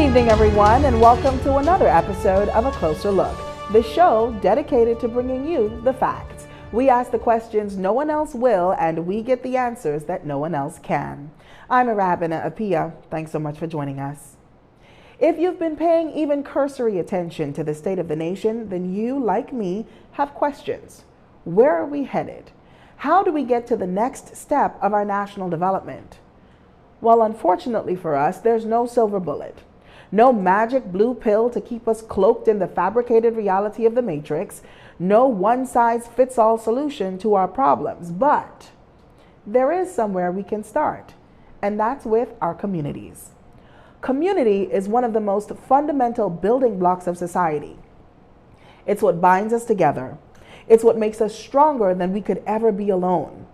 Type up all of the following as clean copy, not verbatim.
evening, everyone, and welcome to another episode of A Closer Look, the show dedicated to bringing you the facts. We ask the questions no one else will, and we get the answers that no one else can. I'm Arabina Apia. Thanks so much for joining us. If you've been paying even cursory attention to the state of the nation, then you, like me, have questions. Where are we headed? How do we get to the next step of our national development? Well, unfortunately for us, there's no silver bullet. No magic blue pill to keep us cloaked in the fabricated reality of the matrix. No one-size-fits-all solution to our problems. But there is somewhere we can start, and that's with our communities. Community is one of the most fundamental building blocks of society. It's what binds us together. It's what makes us stronger than we could ever be alone.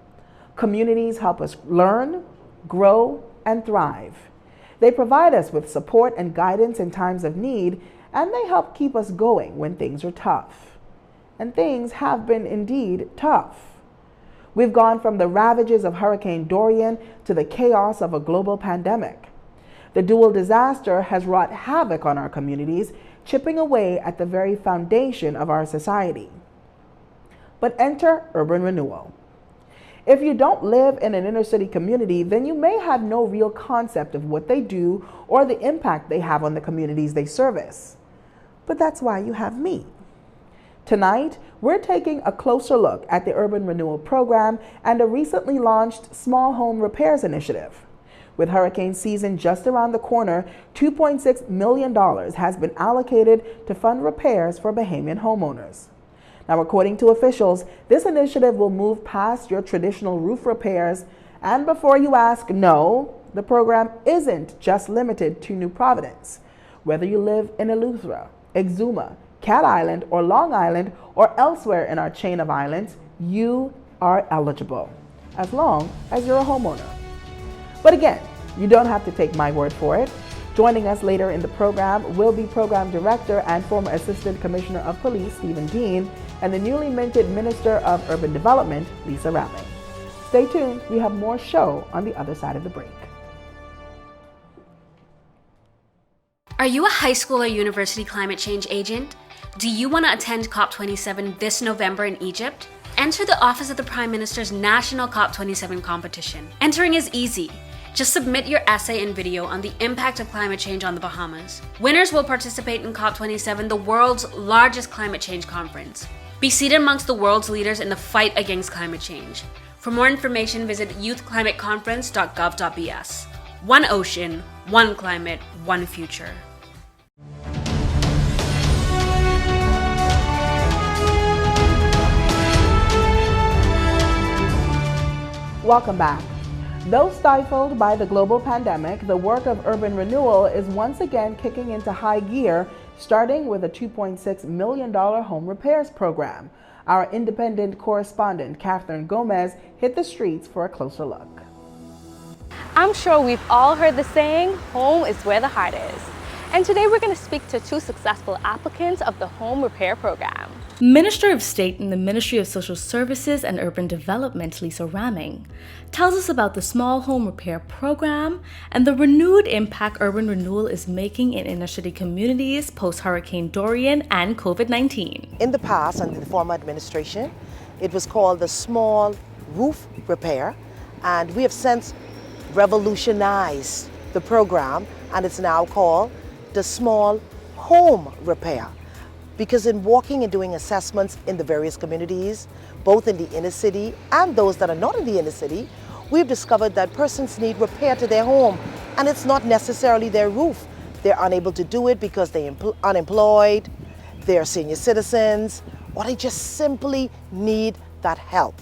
Communities help us learn, grow, and thrive. They provide us with support and guidance in times of need, and they help keep us going when things are tough. And things have been indeed tough. We've gone from the ravages of Hurricane Dorian to the chaos of a global pandemic. The dual disaster has wrought havoc on our communities, chipping away at the very foundation of our society. But enter urban renewal. If you don't live in an inner city community, then you may have no real concept of what they do or the impact they have on the communities they service. But that's why you have me. Tonight, we're taking a closer look at the Urban Renewal Program and a recently launched Small Home Repairs Initiative. With hurricane season just around the corner, $2.6 million has been allocated to fund repairs for Bahamian homeowners. Now, according to officials, this initiative will move past your traditional roof repairs. And before you ask, no, the program isn't just limited to New Providence. Whether you live in Eleuthera, Exuma, Cat Island, or Long Island, or elsewhere in our chain of islands, you are eligible, as long as you're a homeowner. But again, you don't have to take my word for it. Joining us later in the program will be Program Director and former Assistant Commissioner of Police, Stephen Dean, and the newly minted Minister of Urban Development, Lisa Ramling. Stay tuned, we have more show on the other side of the break. Are you a high school or university climate change agent? Do you want to attend COP27 this November in Egypt? Enter the Office of the Prime Minister's National COP27 Competition. Entering is easy. Just submit your essay and video on the impact of climate change on the Bahamas. Winners will participate in COP27, the world's largest climate change conference. Be seated amongst the world's leaders in the fight against climate change. For more information, visit youthclimateconference.gov.bs. One ocean, one climate, one future. Welcome back. Though stifled by the global pandemic, the work of urban renewal is once again kicking into high gear, starting with a $2.6 million home repairs program. Our independent correspondent, Catherine Gomez, hit the streets for a closer look. I'm sure we've all heard the saying, home is where the heart is. And today we're going to speak to two successful applicants of the home repair program. Minister of State in the Ministry of Social Services and Urban Development, Lisa Ramling, tells us about the Small Home Repair Program and the renewed impact urban renewal is making in inner-city communities post-Hurricane Dorian and COVID-19. In the past, under the former administration, it was called the Small Roof Repair, and we have since revolutionized the program, and it's now called the Small Home Repair. Because in walking and doing assessments in the various communities, both in the inner city and those that are not in the inner city, we've discovered that persons need repair to their home, and it's not necessarily their roof. They're unable to do it because they're unemployed, they're senior citizens, or they just simply need that help.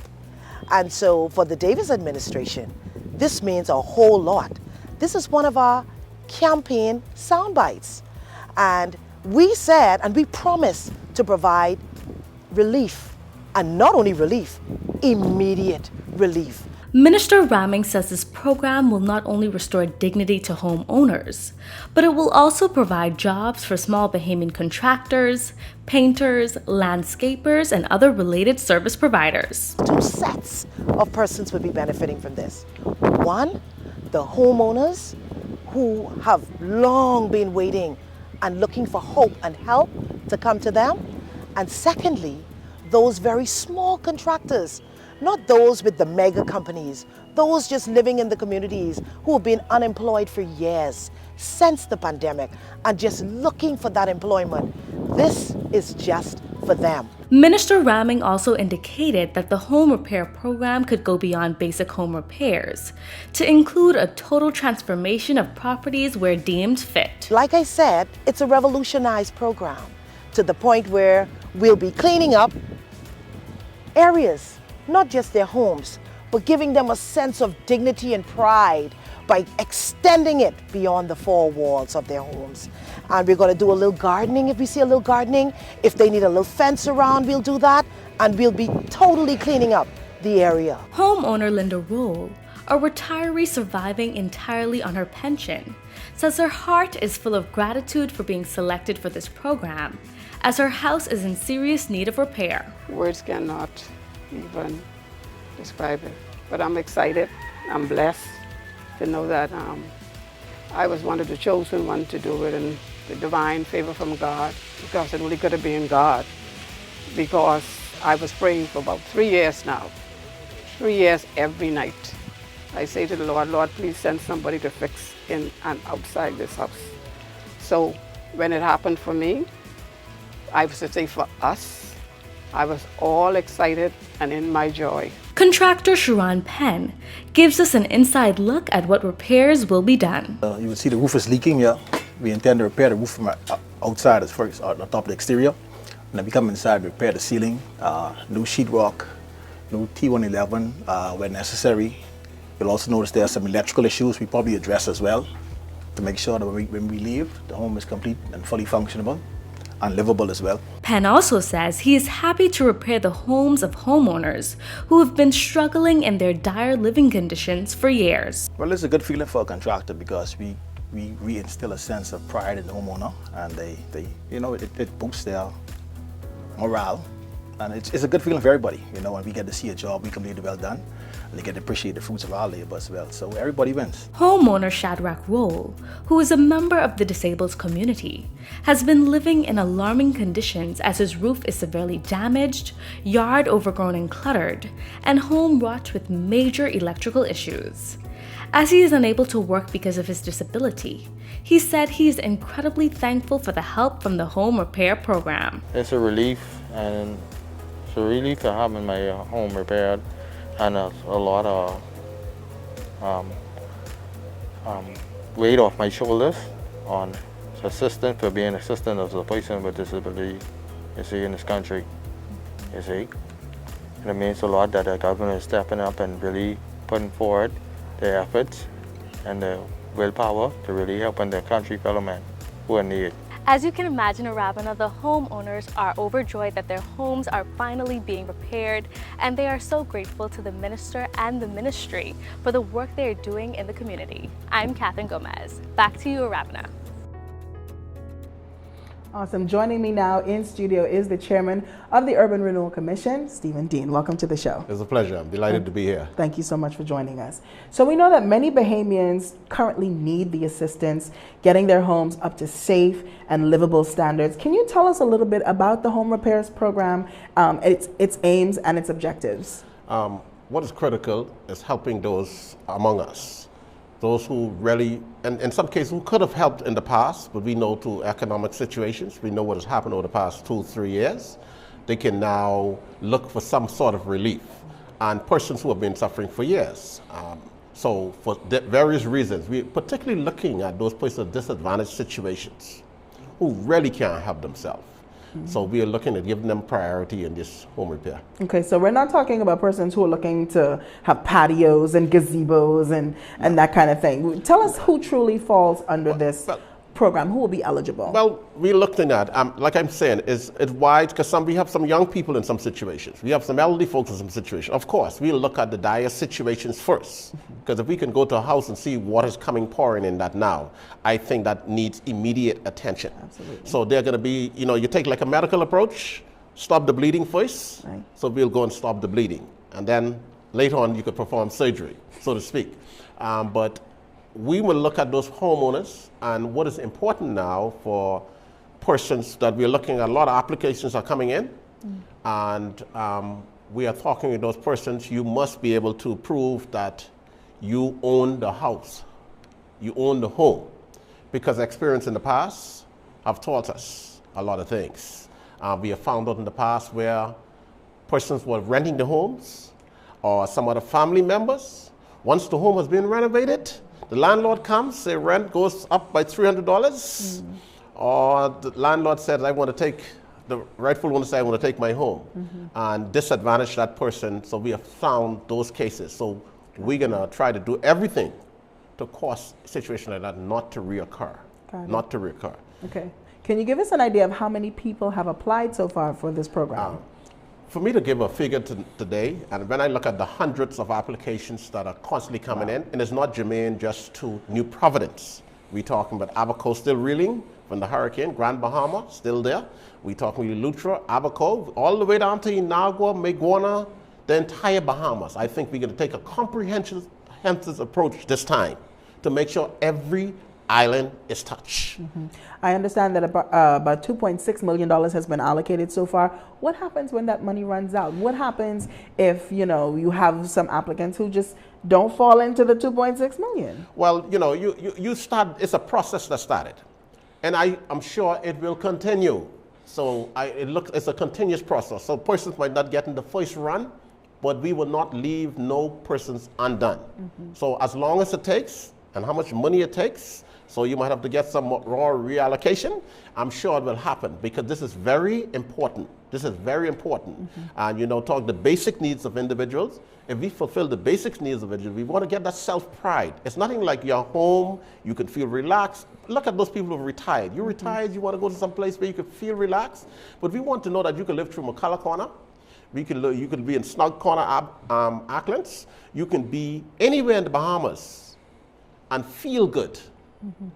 And so for the Davis administration, this means a whole lot. This is one of our campaign sound bites. And we said and we promised to provide relief, and not only relief, immediate relief. Minister Rahming says this program will not only restore dignity to homeowners, but it will also provide jobs for small Bahamian contractors, painters, landscapers, and other related service providers. Two sets of persons would be benefiting from this. One, the homeowners who have long been waiting and looking for hope and help to come to them. And secondly, those very small contractors, not those with the mega companies, those just living in the communities who have been unemployed for years since the pandemic and just looking for that employment. This is just for them. Minister Ramling also indicated that the home repair program could go beyond basic home repairs to include a total transformation of properties where deemed fit. Like I said, it's a revolutionized program to the point where we'll be cleaning up areas, not just their homes, but giving them a sense of dignity and pride by extending it beyond the four walls of their homes. And we're going to do a little gardening if we see a little gardening. If they need a little fence around, we'll do that. And we'll be totally cleaning up the area. Homeowner Linda Roll, a retiree surviving entirely on her pension, says her heart is full of gratitude for being selected for this program, as her house is in serious need of repair. Words cannot even describe it, but I'm excited. I'm blessed to know that I was one of the chosen ones to do it, and the divine favor from God, because it really could have been God, because I was praying for about 3 years now, 3 years every night. I say to the Lord, Lord, please send somebody to fix in and outside this house. So when it happened for me, I was to say for us, I was all excited and in my joy. Contractor Sharon Penn gives us an inside look at what repairs will be done. You will see the roof is leaking here. We intend to repair the roof from outside as first, on top of the exterior. And then we come inside, repair the ceiling, new sheetrock, new T111 where necessary. You'll also notice there are some electrical issues we probably address as well to make sure that when we leave, the home is complete and fully functionable and livable as well. Penn also says he is happy to repair the homes of homeowners who have been struggling in their dire living conditions for years. Well, it's a good feeling for a contractor because we instill a sense of pride in the homeowner, and it boosts their morale. And it's a good feeling for everybody, when we get to see a job we completed well done, and they get to appreciate the fruits of our labor as well. So everybody wins. Homeowner Shadrach Roll, who is a member of the disabled community, has been living in alarming conditions as his roof is severely damaged, yard overgrown and cluttered, and home wrought with major electrical issues. As he is unable to work because of his disability, he said he is incredibly thankful for the help from the home repair program. It's a relief, and it's a relief to having my home repaired, and a lot of weight off my shoulders on assistance, for being assistant as a person with disability, in this country, And it means a lot that the government is stepping up and really putting forward their efforts and the willpower to really help their country fellow men who are in need. As you can imagine, Arabana, the homeowners are overjoyed that their homes are finally being repaired, and they are so grateful to the minister and the ministry for the work they are doing in the community. I'm Catherine Gomez. Back to you, Arabana. Awesome. Joining me now in studio is the chairman of the Urban Renewal Commission, Stephen Dean. Welcome to the show. It's a pleasure. I'm delighted to be here. Thank you so much for joining us. So we know that many Bahamians currently need the assistance getting their homes up to safe and livable standards. Can you tell us a little bit about the home repairs program, its aims and its objectives? What is critical is helping those among us. Those who really, and in some cases, who could have helped in the past, but we know through economic situations, we know what has happened over the past 2-3 years, they can now look for some sort of relief. And persons who have been suffering for years. So for various reasons, we're particularly looking at those persons in disadvantaged situations who really can't help themselves. So we are looking at giving them priority in this home repair. Okay, so we're not talking about persons who are looking to have patios and gazebos and that kind of thing. Tell us who truly falls under this program, who will be eligible. Well, we're looking at, like I'm saying, it's wide, because we have some young people in some situations. We have some elderly folks in some situations. Of course, we'll look at the dire situations first, because if we can go to a house and see what is pouring in that now, I think that needs immediate attention. Absolutely. So they're going to be, you take like a medical approach, stop the bleeding first. Right. So we'll go and stop the bleeding. And then later on, you could perform surgery, so to speak. But we will look at those homeowners, and what is important now for persons that we're looking at, a lot of applications are coming in, and we are talking with those persons. You must be able to prove that you own the house, you own the home, because experience in the past have taught us a lot of things. We have found out in the past where persons were renting the homes, or some other family members. Once the home has been renovated, the landlord comes, the rent goes up by $300, or the landlord says, I want to take, the rightful owner says, I want to take my home, and disadvantage that person. So we have found those cases. So we're going to try to do everything to cause a situation like that not to reoccur. Not to reoccur. Okay. Can you give us an idea of how many people have applied so far for this program? For me to give a figure today, and when I look at the hundreds of applications that are constantly coming in, and it's not germane just to New Providence. We're talking about Abaco still reeling from the hurricane, Grand Bahama still there. We're talking Lutra, Abaco, all the way down to Inagua, Maguana, the entire Bahamas. I think we're going to take a comprehensive approach this time to make sure every island is touched. I understand that about $2.6 million has been allocated so far. What happens when that money runs out? What happens if, you have some applicants who just don't fall into the $2.6 million? Well, you start, it's a process that started. And I'm sure it will continue. So it's a continuous process. So persons might not get in the first run, but we will not leave no persons undone. So as long as it takes, and how much money it takes, so you might have to get some raw reallocation, I'm sure it will happen, because this is very important. This is very important. And talk the basic needs of individuals. If we fulfill the basic needs of individuals, we want to get that self-pride. It's nothing like you're home, you can feel relaxed. Look at those people who are retired. You're retired, you want to go to some place where you can feel relaxed. But we want to know that you can live through McCullough Corner. You can be in Snug Corner, Acklands. You can be anywhere in the Bahamas and feel good.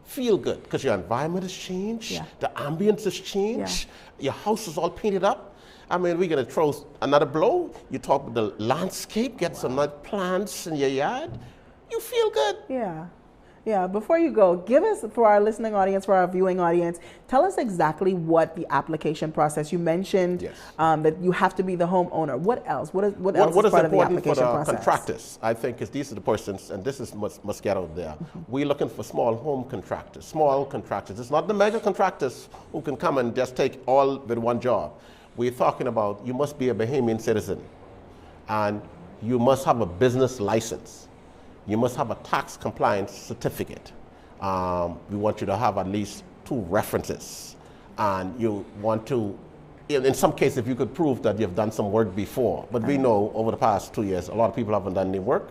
Feel good, because your environment has changed, the ambience has changed, your house is all painted up. I mean, we're going to throw another blow. You talk about the landscape, get some nice plants in your yard. You feel good. Yeah, before you go, give us, for our listening audience, for our viewing audience, tell us exactly what the application process. You mentioned that you have to be the homeowner. What else? What else is part of the application process? Contractors, I think, is these are the persons, and this is must get out there. We're looking for small home contractors, small contractors. It's not the mega contractors who can come and just take all with one job. We're talking about you must be a Bahamian citizen, and you must have a business license. You must have a tax compliance certificate. We want you to have at least 2 references. And you want to, in some cases, if you could prove that you've done some work before. But we know over the past 2 years, a lot of people haven't done any work.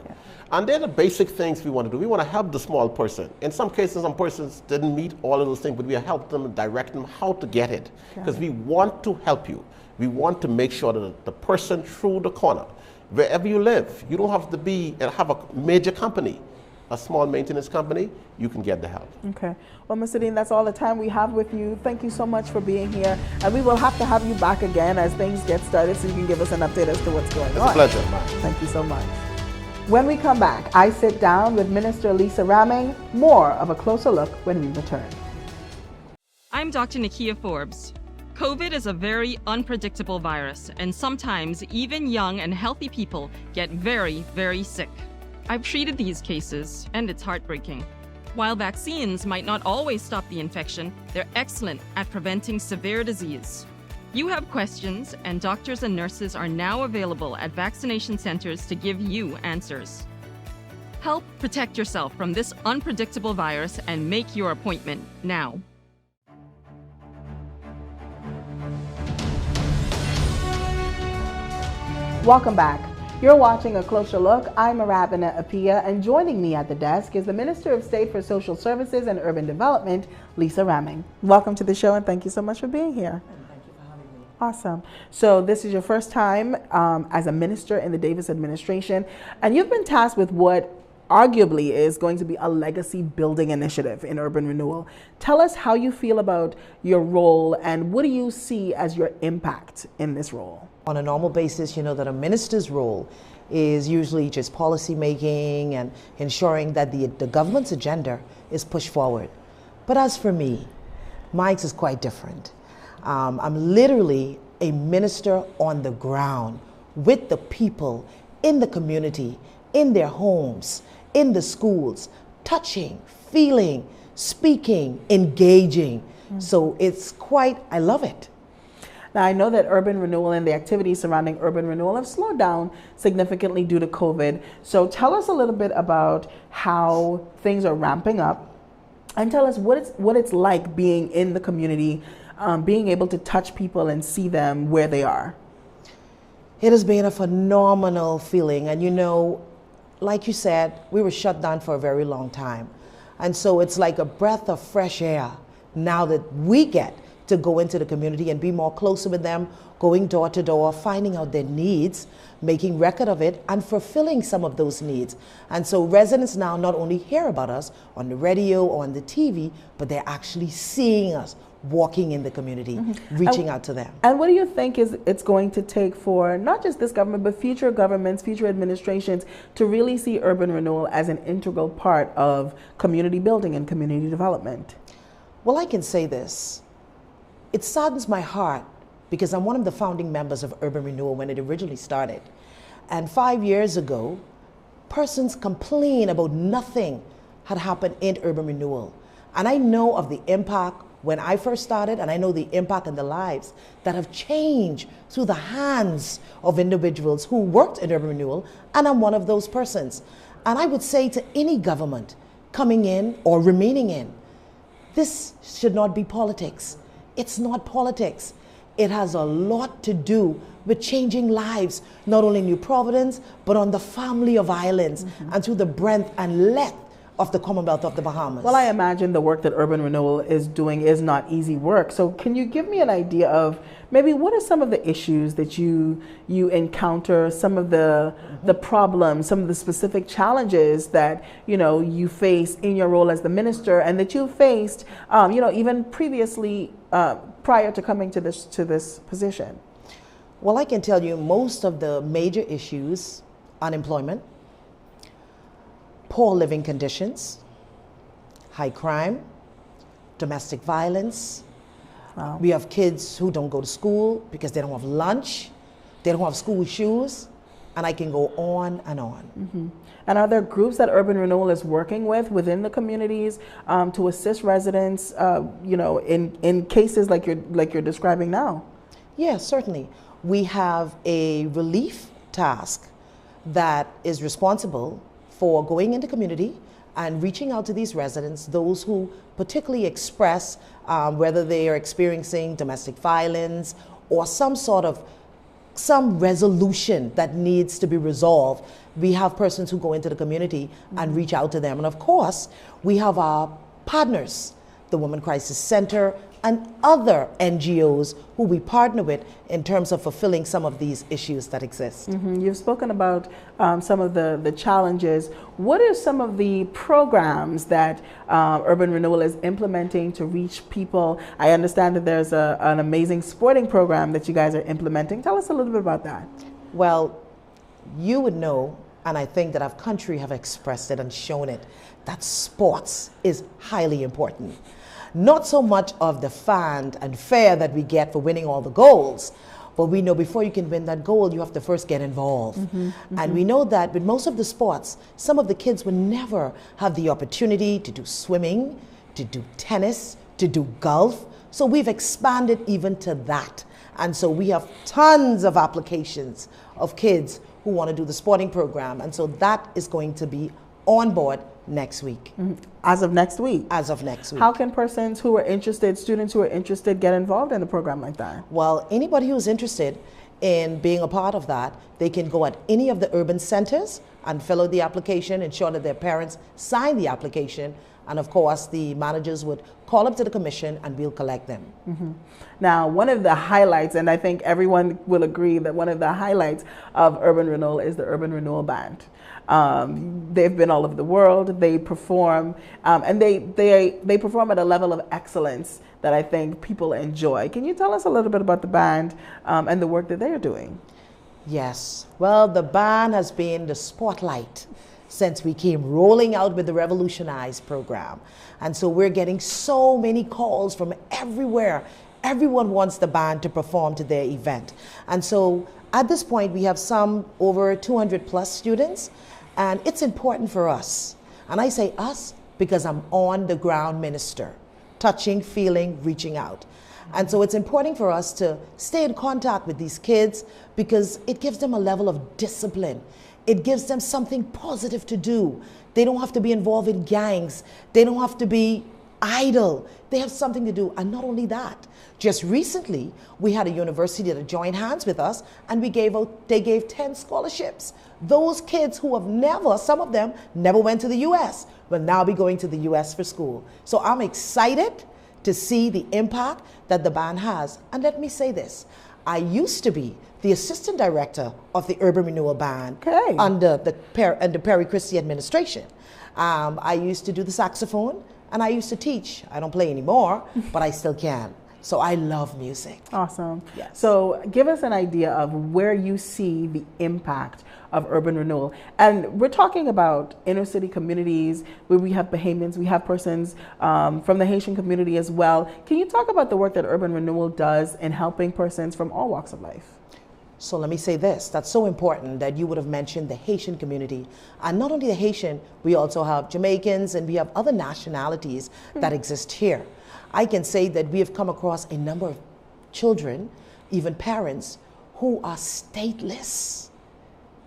And they're the basic things we want to do. We want to help the small person. In some cases, some persons didn't meet all of those things, but we help them and direct them how to get it. Because we want to help you. We want to make sure that the person through the corner, wherever you live, you don't have to be and have a major company. A small maintenance company, you can get the help. Okay. Well, Mr. Dean, that's all the time we have with you. Thank you so much for being here. And we will have to have you back again as things get started so you can give us an update as to what's going on. It's a pleasure. Thank you so much. When we come back, I sit down with Minister Lisa Ramling. More of a closer look when we return. I'm Dr. Nikia Forbes. COVID is a very unpredictable virus, and sometimes even young and healthy people get very, very sick. I've treated these cases, and it's heartbreaking. While vaccines might not always stop the infection, they're excellent at preventing severe disease. You have questions, and doctors and nurses are now available at vaccination centers to give you answers. Help protect yourself from this unpredictable virus and make your appointment now. Welcome back. You're watching A Closer Look. I'm Rahming and Chairman, and joining me at the desk is the Minister of State for Social Services and Urban Development, Lisa Ramling. Welcome to the show, and thank you so much for being here. Thank you for having me. Awesome. So this is your first time as a minister in the Davis administration, and you've been tasked with what arguably is going to be a legacy building initiative in urban renewal. Tell us how you feel about your role and what do you see as your impact in this role? On a normal basis, you know that a minister's role is usually just policy making and ensuring that the government's agenda is pushed forward. But as for me, mine is quite different. I'm literally a minister on the ground with the people in the community, in their homes, in the schools, touching, feeling, speaking, engaging. So it's quite, I love it. Now, I know that urban renewal and the activities surrounding urban renewal have slowed down significantly due to COVID. So tell us a little bit about how things are ramping up and tell us what it's like being in the community, being able to touch people and see them where they are. It has been a phenomenal feeling. And you know, like you said, we were shut down for a very long time. And so it's like a breath of fresh air now that we get to go into the community and be more closer with them, going door to door, finding out their needs, making record of it, and fulfilling some of those needs. And so residents now not only hear about us on the radio or on the TV, but they're actually seeing us walking in the community, reaching out to them. And what do you think it's going to take for not just this government, but future governments, future administrations to really see urban renewal as an integral part of community building and community development? Well, I can say this. It saddens my heart because I'm one of the founding members of Urban Renewal when it originally started. And 5 years ago, persons complained about nothing had happened in Urban Renewal. And I know of the impact when I first started, and I know the impact in the lives that have changed through the hands of individuals who worked in Urban Renewal, and I'm one of those persons. And I would say to any government coming in or remaining in, this should not be politics. It's not politics. It has a lot to do with changing lives, not only in New Providence, but on the family of islands and through the breadth and length of the Commonwealth of the Bahamas. Well, I imagine the work that Urban Renewal is doing is not easy work. So can you give me an idea of maybe what are some of the issues that you encounter, some of the problems, some of the specific challenges that you face in your role as the minister and that you faced even previously prior to coming to this position? Well, I can tell you most of the major issues: unemployment, poor living conditions, high crime, domestic violence. Wow. We have kids who don't go to school because they don't have lunch, they don't have school shoes, and I can go on and on. And are there groups that Urban Renewal is working with within the communities to assist residents, in cases like you're describing now? Yes, certainly. We have a relief task that is responsible for going into community and reaching out to these residents, those who particularly express whether they are experiencing domestic violence or some resolution that needs to be resolved. We have persons who go into the community and reach out to them. And of course, we have our partners, the Women Crisis Center, and other NGOs who we partner with in terms of fulfilling some of these issues that exist. You've spoken about some of the challenges. What are some of the programs that Urban Renewal is implementing to reach people? I understand that there's an amazing sporting program that you guys are implementing. Tell us a little bit about that. Well, you would know, and I think that our country have expressed it and shown it, that sports is highly important. Not so much of the fund and fare that we get for winning all the goals, but we know before you can win that goal, you have to first get involved. And we know that with most of the sports, some of the kids will never have the opportunity to do swimming, to do tennis, to do golf. So we've expanded even to that. And so we have tons of applications of kids who want to do the sporting program. And so that is going to be on board next week. As of next week? As of next week. How can persons who are interested, students who are interested, get involved in a program like that? Well, anybody who's interested in being a part of that, they can go at any of the urban centers and fill out the application, ensure that their parents sign the application, And of course, the managers would call them to the commission and we'll collect them. Now, one of the highlights, and I think everyone will agree that one of the highlights of Urban Renewal is the Urban Renewal Band. They've been all over the world. They perform, and they perform at a level of excellence that I think people enjoy. Can you tell us a little bit about the band and the work that they are doing? Yes. Well, the band has been the spotlight since we came rolling out with the Revolutionize program. And so we're getting so many calls from everywhere. Everyone wants the band to perform to their event. And so at this point, we have some over 200 plus students, and it's important for us. And I say us because I'm on the ground minister, touching, feeling, reaching out. And so it's important for us to stay in contact with these kids because it gives them a level of discipline. It gives them something positive to do. They don't have to be involved in gangs. They don't have to be idle. They have something to do. And not only that, just recently, we had a university that joined hands with us and they gave 10 scholarships. Those kids who have some of them never went to the US, will now be going to the US for school. So I'm excited to see the impact that the band has. And let me say this, I used to be the assistant director of the Urban Renewal Band under the Perry Christie administration. I used to do the saxophone and I used to teach. I don't play anymore, but I still can. So I love music. Awesome. Yes. So give us an idea of where you see the impact of urban renewal. And we're talking about inner city communities where we have Bahamians, we have persons from the Haitian community as well. Can you talk about the work that Urban Renewal does in helping persons from all walks of life? So let me say this, that's so important that you would have mentioned the Haitian community. And not only the Haitian, we also have Jamaicans and we have other nationalities that exist here. I can say that we have come across a number of children, even parents, who are stateless.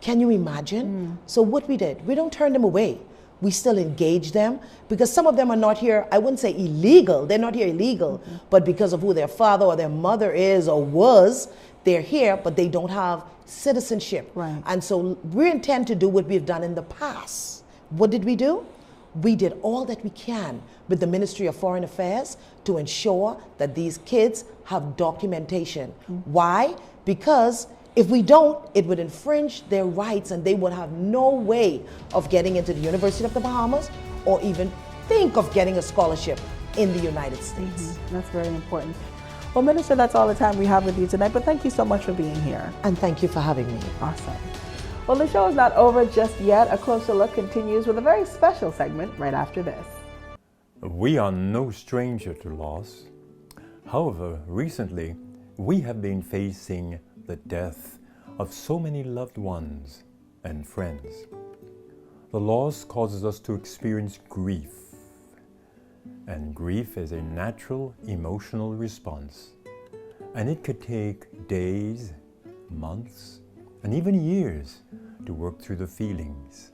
Can you imagine? So what we did, we don't turn them away. We still engage them because some of them are not here, I wouldn't say illegal, they're not here illegal, but because of who their father or their mother is or was, they're here, but they don't have citizenship. Right. And so we intend to do what we've done in the past. What did we do? We did all that we can with the Ministry of Foreign Affairs to ensure that these kids have documentation. Why? Because if we don't, it would infringe their rights and they would have no way of getting into the University of the Bahamas or even think of getting a scholarship in the United States. That's very important. Well, Minister, that's all the time we have with you tonight, but thank you so much for being here. And thank you for having me. Awesome. Well, the show is not over just yet. A Closer Look continues with a very special segment right after this. We are no stranger to loss. However, recently, we have been facing the death of so many loved ones and friends. The loss causes us to experience grief, and grief is a natural emotional response, and it could take days, months, and even years to work through the feelings.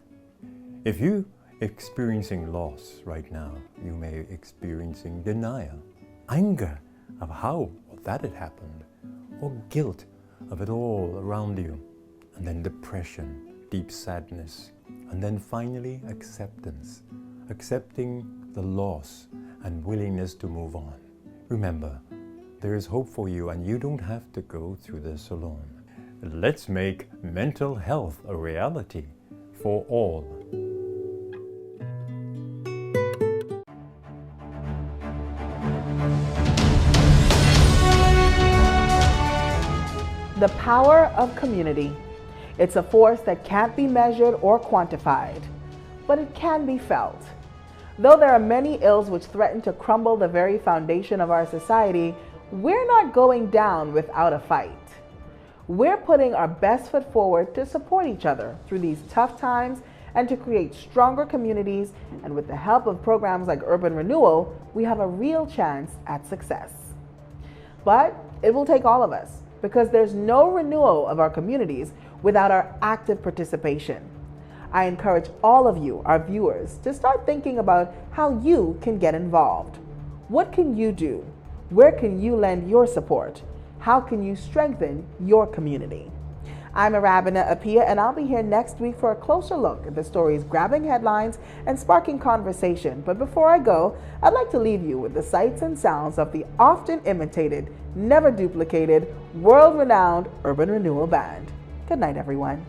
If you're experiencing loss right now, you may be experiencing denial, anger of how that had happened, or guilt of it all around you, and then depression, deep sadness, and then finally acceptance, accepting the loss and willingness to move on. Remember, there is hope for you and you don't have to go through this alone. Let's make mental health a reality for all. The power of community. It's a force that can't be measured or quantified, but it can be felt. Though there are many ills which threaten to crumble the very foundation of our society, we're not going down without a fight. We're putting our best foot forward to support each other through these tough times and to create stronger communities, and with the help of programs like Urban Renewal, we have a real chance at success. But it will take all of us, because there's no renewal of our communities without our active participation. I encourage all of you, our viewers, to start thinking about how you can get involved. What can you do? Where can you lend your support? How can you strengthen your community? I'm Arabina Apia, and I'll be here next week for a closer look at the stories grabbing headlines and sparking conversation. But before I go, I'd like to leave you with the sights and sounds of the often imitated, never duplicated, world-renowned Urban Renewal Band. Good night, everyone.